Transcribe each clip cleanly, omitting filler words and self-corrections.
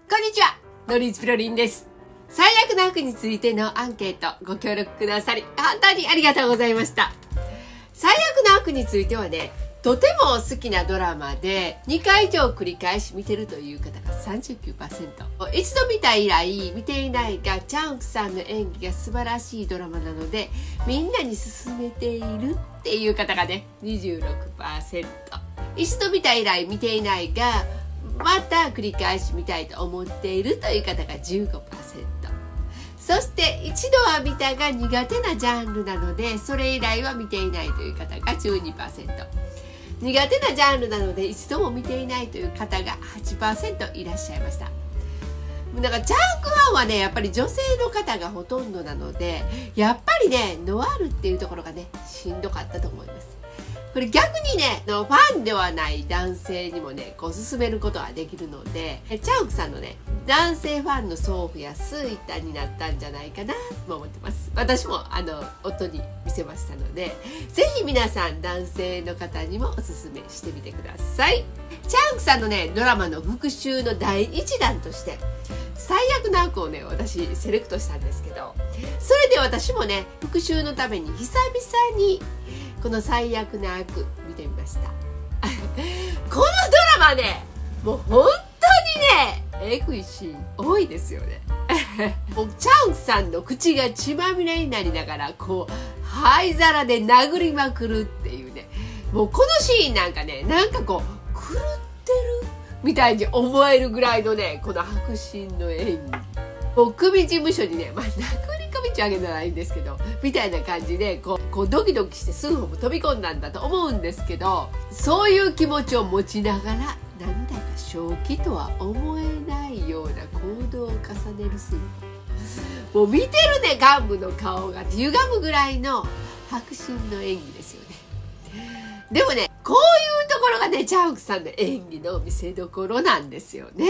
こんにちは、ノリーズピロリンです。最悪な悪についてのアンケートご協力くださり本当にありがとうございました。最悪な悪についてはね、とても好きなドラマで2回以上繰り返し見てるという方が 39%。 一度見た以来見ていないが、チャンクさんの演技が素晴らしいドラマなのでみんなに勧めているっていう方がね 26%。 一度見た以来見ていないがまた繰り返し見たいと思っているという方が 15%。 そして一度は見たが苦手なジャンルなのでそれ以来は見ていないという方が 12%。 苦手なジャンルなので一度も見ていないという方が 8% いらっしゃいました。だからジャンクファンはねやっぱり女性の方がほとんどなので、やっぱりねノワールっていうところがねしんどかったと思います。これ逆にねファンではない男性にもねこう勧めることができるので、チャンクさんのね男性ファンの層増やす一端になったんじゃないかなと思ってます。私も夫に見せましたので、ぜひ皆さん男性の方にもおすすめしてみてください。チャンクさんのねドラマの復習の第一弾として最悪な悪をね私セレクトしたんですけど、それで私もね復習のために久々にこの最悪な悪見てみましたこのドラマねもう本当にねエグいシーン多いですよねもうチャンさんの口が血まみれになりながらこう灰皿で殴りまくるっていうね、もうこのシーンなんかねなんかこう狂ってるみたいに思えるぐらいのねこの迫真の演技、もう組事務所にね、殴り込みってわけじゃないんですけどみたいな感じでこうドキドキして数歩も飛び込んだんだと思うんですけど、そういう気持ちを持ちながらなんだか正気とは思えないような行動を重ねる姿、もう見てるね幹部の顔が歪むぐらいの迫真の演技ですよね。でもねこういうところがねチャンクさんの演技の見せどころなんですよね。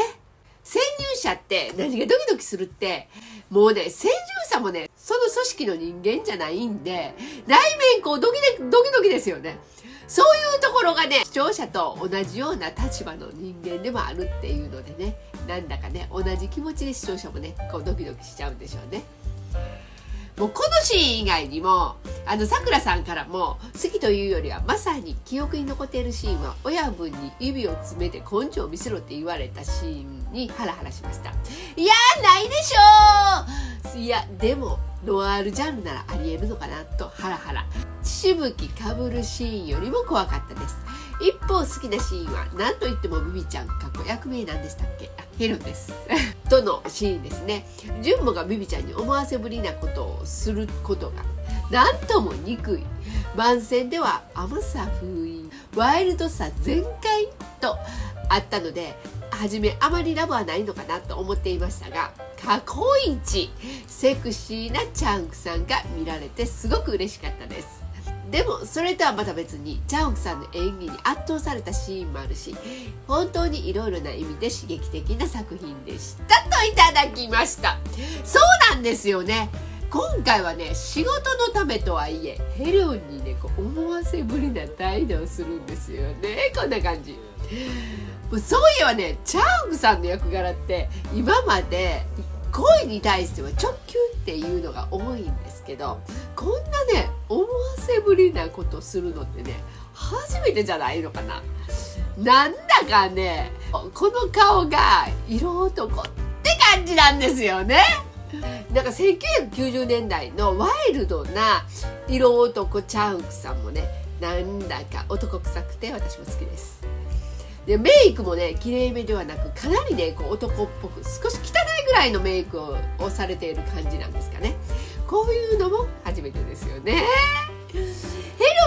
潜入者って何がドキドキするってもうね潜入者もねその組織の人間じゃないんで内面こうドキドキですよね。そういうところがね視聴者と同じような立場の人間でもあるっていうのでね、なんだかね同じ気持ちで視聴者もねこうドキドキしちゃうんでしょうね。もうこのシーン以外にもさくらさんからも好きというよりはまさに記憶に残っているシーンは親分に指を詰めて根性を見せろって言われたシーンにハラハラしました。いやないでしょう。いやでもノワールジャンルならありえるのかなとハラハラ。しぶきかぶるシーンよりも怖かったです。一方好きなシーンは何といってもビビちゃん役名なんでしたっけ、ヘルンですとのシーンですね。純子がビビちゃんに思わせぶりなことをすることがなんとも憎い、番宣では甘さ封印ワイルドさ全開とあったので初めあまりラブはないのかなと思っていましたが、過去一セクシーなチャンクさんが見られてすごく嬉しかったです。でもそれとはまた別にチャンクさんの演技に圧倒されたシーンもあるし、本当にいろいろな意味で刺激的な作品でしたといただきました。そうなんですよね。今回はね仕事のためとはいえヘリオンにねこう思わせぶりな態度をするんですよね。こんな感じ。そういえばねチャンクさんの役柄って今まで恋に対しては直球っていうのが多いんですけど、こんなね思わせぶりなことするのってね初めてじゃないのかな。なんだかねこの顔が色男って感じなんですよね。なんか1990年代のワイルドな色男チャンクさんもねなんだか男臭くて私も好きです。でメイクもね綺麗めではなくかなりねこう男っぽく少し汚いぐらいのメイクをされている感じなんですかね。こういうのも初めてですよね。ヘリ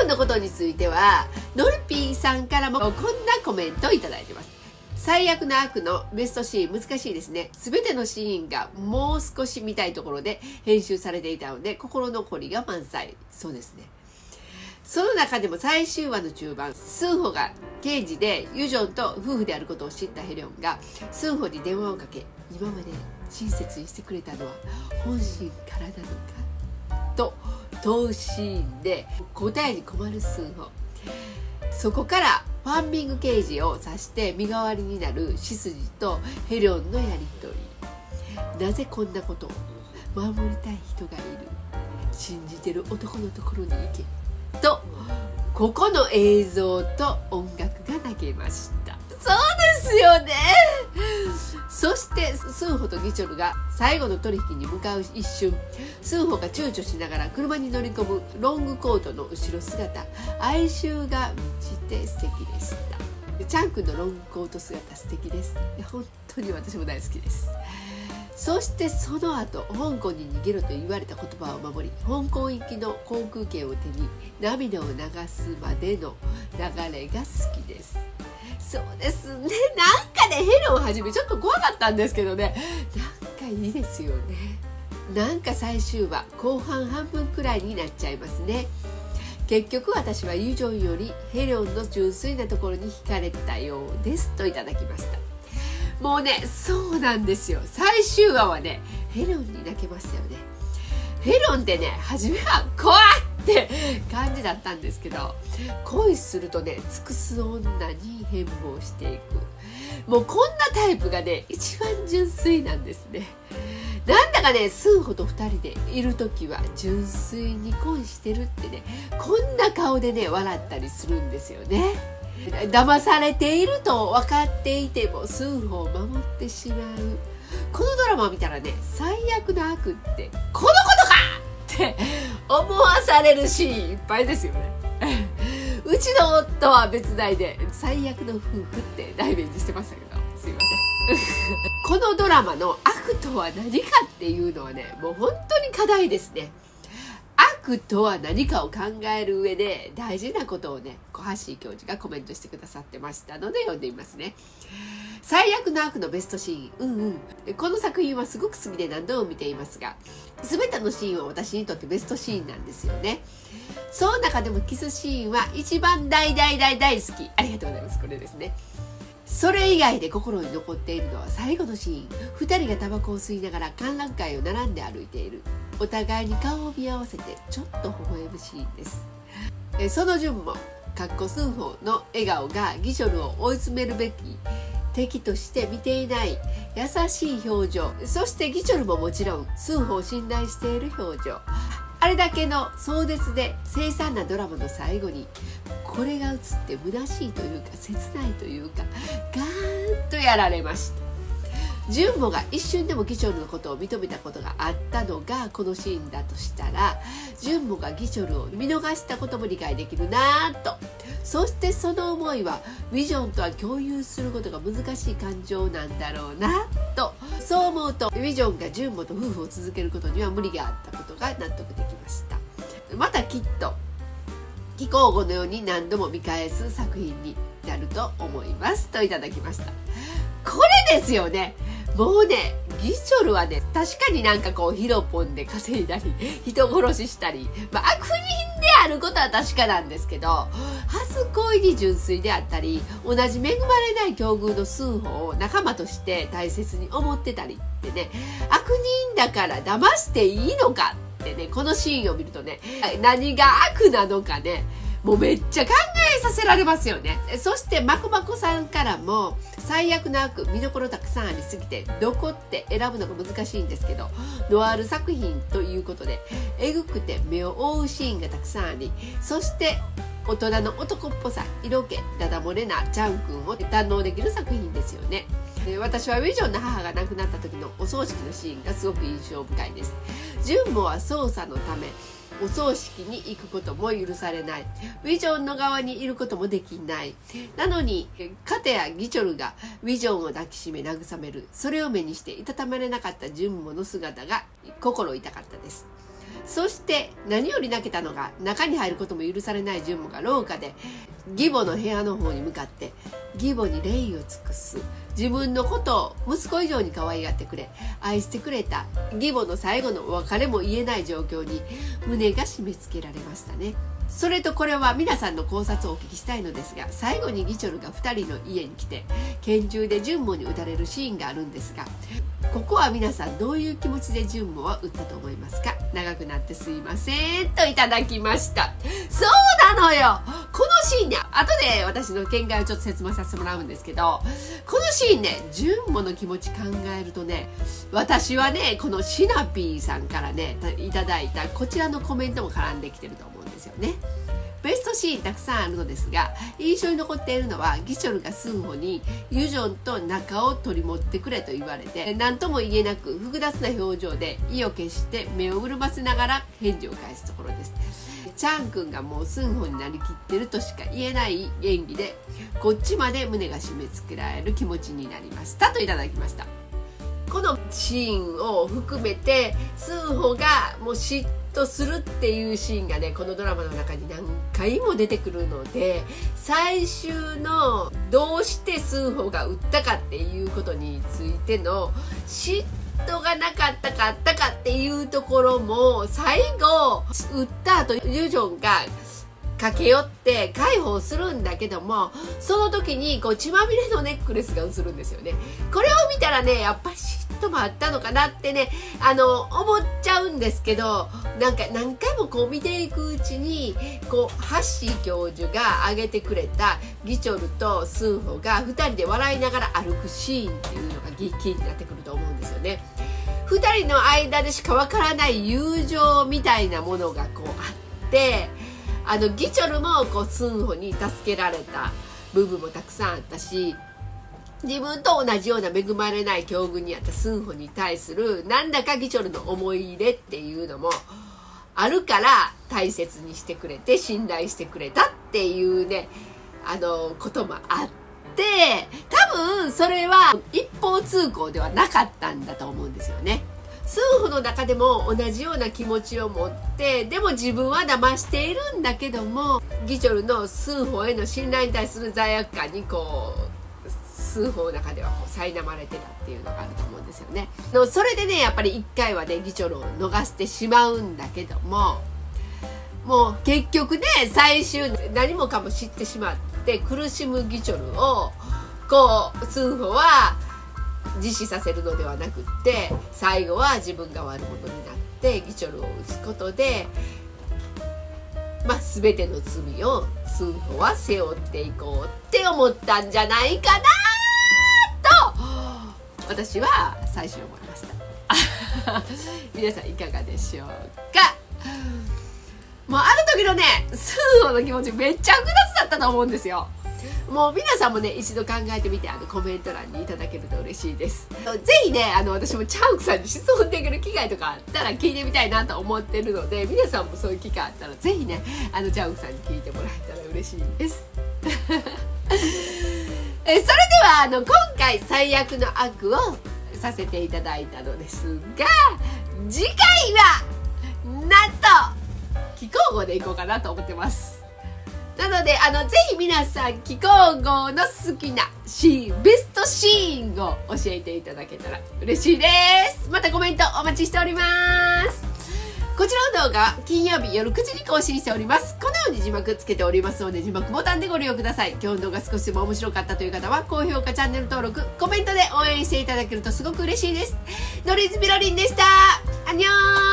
オンのことについてはノルピーさんからもこんなコメントをいただいてます。最悪な悪のベストシーン難しいですね。全てのシーンがもう少し見たいところで編集されていたので心残りが満載。そうですね。その中でも最終話の中盤、スンホが刑事でユジョンと夫婦であることを知ったヘリョンがスンホに電話をかけ、今まで親切にしてくれたのは本心からなのかと問うシーンで答えに困るスンホ。そこからファンミング刑事を指して身代わりになるシスジとヘリョンのやり取り。なぜこんなことを守りたい人がいる、信じてる男のところに行けと、ここの映像と音楽が泣けました。そうですよね。そしてスンホとギチョルが最後の取引に向かう一瞬、スンホが躊躇しながら車に乗り込むロングコートの後ろ姿、哀愁が満ちて素敵でした。チャン君のロングコート姿素敵です。本当に私も大好きです。そしてその後、香港に逃げろと言われた言葉を守り、香港行きの航空券を手に涙を流すまでの流れが好きです。そうですね。なんかね、ヘロンをはじめちょっと怖かったんですけどね、なんかいいですよね。なんか最終話後半半分くらいになっちゃいますね。結局私はユジョンよりヘリョンの純粋なところに惹かれたようですといただきました。もうね、そうなんですよ。最終話はね、ヘリョンに泣けましたよね。ヘリョンってね、初めは怖いって感じだったんですけど、恋するとね、尽くす女に変貌していく。もうこんなタイプがね、一番純粋なんですね。なんだかね、スンホと2人でいる時は純粋に恋してるってね、こんな顔でね、笑ったりするんですよね。騙されていると分かっていてもスンホを守ってしまう。このドラマを見たらね、最悪の悪ってこのことかって思わされるシーンいっぱいですよね。うちの夫は別題で最悪の夫婦って代弁にしてましたけど、すいません。このドラマの悪とは何かっていうのはね、もう本当に課題ですね。悪とは何かを考える上で大事なことをね、小橋教授がコメントしてくださってましたので読んでみますね。最悪の悪のベストシーン。この作品はすごく好きで何度も見ていますが、全てのシーンは私にとってベストシーンなんですよね。その中でもキスシーンは一番大好き。ありがとうございます。これですね。それ以外で心に残っているのは最後のシーン。2人がタバコを吸いながら観覧会を並んで歩いている。お互いに顔を見合わせてちょっと微笑むシーンです。その順もスンホの笑顔がギショルを追い詰めるべき敵として見ていない優しい表情、そしてギチョルももちろんスンホを信頼している表情。あれだけの壮絶で凄惨なドラマの最後にこれが映って虚しいというか切ないというかガーンとやられました。ジュンモが一瞬でもギチョルのことを認めたことがあったのがこのシーンだとしたら、ジュンモがギチョルを見逃したことも理解できるなぁと。そしてその思いはウィジョンとは共有することが難しい感情なんだろうなと。そう思うとウィジョンがジュンモと夫婦を続けることには無理があったことが納得できました。またきっと気候語のように何度も見返す作品になると思いますといただきました。これですよね。もうね、ギチョルはね、確かになんかこうヒロポンで稼いだり人殺ししたり、悪人であることは確かなんですけど、初恋に純粋であったり、同じ恵まれない境遇のスンホを仲間として大切に思ってたりってね、悪人だから騙していいのかってね、このシーンを見るとね、何が悪なのかね、もうめっちゃ考えさせられますよね。そしてまこまこさんからも最悪の悪、見どころたくさんありすぎてどこって選ぶのが難しいんですけど、ノワール作品ということでえぐくて目を覆うシーンがたくさんあり、そして大人の男っぽさ、色気、ダダ漏れなチャン君を堪能できる作品ですよね。私はウィジョンの母が亡くなった時のお葬式のシーンがすごく印象深いです。ジュンモは捜査のためお葬式に行くことも許されない。ウィジョンの側にいることもできない。なのにカテやギチョルがウィジョンを抱きしめ慰める。それを目にしていたたまれなかったジュンモの姿が心痛かったです。そして何より泣けたのが、中に入ることも許されないジュンモが廊下で義母の部屋の方に向かって義母に礼を尽くす。自分のことを息子以上に可愛がってくれ、愛してくれた義母の最後のお別れも言えない状況に胸が締め付けられましたね。それとこれは皆さんの考察をお聞きしたいのですが、最後にギチョルが2人の家に来て拳銃でジュンモに撃たれるシーンがあるんですが、ここは皆さんどういう気持ちでジュンモは撃ったと思いますか？長くなってすいませんといただきました。そうなのよ。このシーンね、後で私の見解をちょっと説明させてもらうんですけど、このシーンね、純子の気持ち考えるとね、私はね、このシナピーさんからね、いただいたこちらのコメントも絡んできてると思うんですよね。ベストシーンたくさんあるのですが、印象に残っているのはギチョルがスンホにユジョンと仲を取り持ってくれと言われて、何とも言えなく複雑な表情で意を決して目を潤ませながら返事を返すところです。チャン君がもうスンホになりきってるとしか言えない演技で、こっちまで胸が締め付けられる気持ちになりましたといただきました。このシーンを含めてスンホがもう嫉妬するっていうシーンがね、このドラマの中に何回も出てくるので、最終のどうしてスンホが撃ったかっていうことについての嫉妬がなかったかあったかっていうところも、最後撃った後ユジョンが駆け寄って介抱するんだけども、その時にこう血まみれのネックレスが映るんですよね。これを見たらね、やっぱり嫉妬もあったのかなってね、思っちゃうんですけど、なんか何回もこう見ていくうちに、こうハッシー教授が挙げてくれたギチョルとスンホが2人で笑いながら歩くシーンっていうのが激になってくると思うんですよね。2人の間でしかわからない友情みたいなものがこうあって、ギチョルもこうスンホに助けられた部分もたくさんあったし、自分と同じような恵まれない境遇にあったスンホに対するなんだかギチョルの思い入れっていうのもあるから大切にしてくれて信頼してくれたっていうね、こともあって、多分それは一方通行ではなかったんだと思うんですよね。スンホの中でも同じような気持ちを持って、でも自分は騙しているんだけども、ギチョルのスンホへの信頼に対する罪悪感にこうスンホの中ではこう苛まれてたっていうのがあると思うんですよね。それでね、やっぱり一回はねギチョルを逃してしまうんだけども、もう結局ね、最終何もかも知ってしまって苦しむギチョルをこうスンホは自死させるのではなくって、最後は自分が悪者になってギチョルを撃つことで、全ての罪をスンホは背負っていこうって思ったんじゃないかなと私は最初に思いました皆さんいかがでしょうか。もうある時のねスンホの気持ちめっちゃ複雑だったと思うんですよ。もう皆さんもね一度考えてみてコメント欄にいただけると嬉しいです。ぜひね私もチャンクさんに質問できる機会とかあったら聞いてみたいなと思ってるので、皆さんもそういう機会あったらぜひねチャンクさんに聞いてもらえたら嬉しいですそれでは今回最悪の悪をさせていただいたのですが、次回はなんと気候語でいこうかなと思ってます。なのでぜひ皆さん気候語の好きなシーン、ベストシーンを教えていただけたら嬉しいです。またコメントお待ちしております。こちらの動画は金曜日夜9時に更新しております。このように字幕つけておりますので、字幕ボタンでご利用ください。今日の動画少しでも面白かったという方は高評価、チャンネル登録、コメントで応援していただけるとすごく嬉しいです。ノリズビロリンでした。アンニョーン。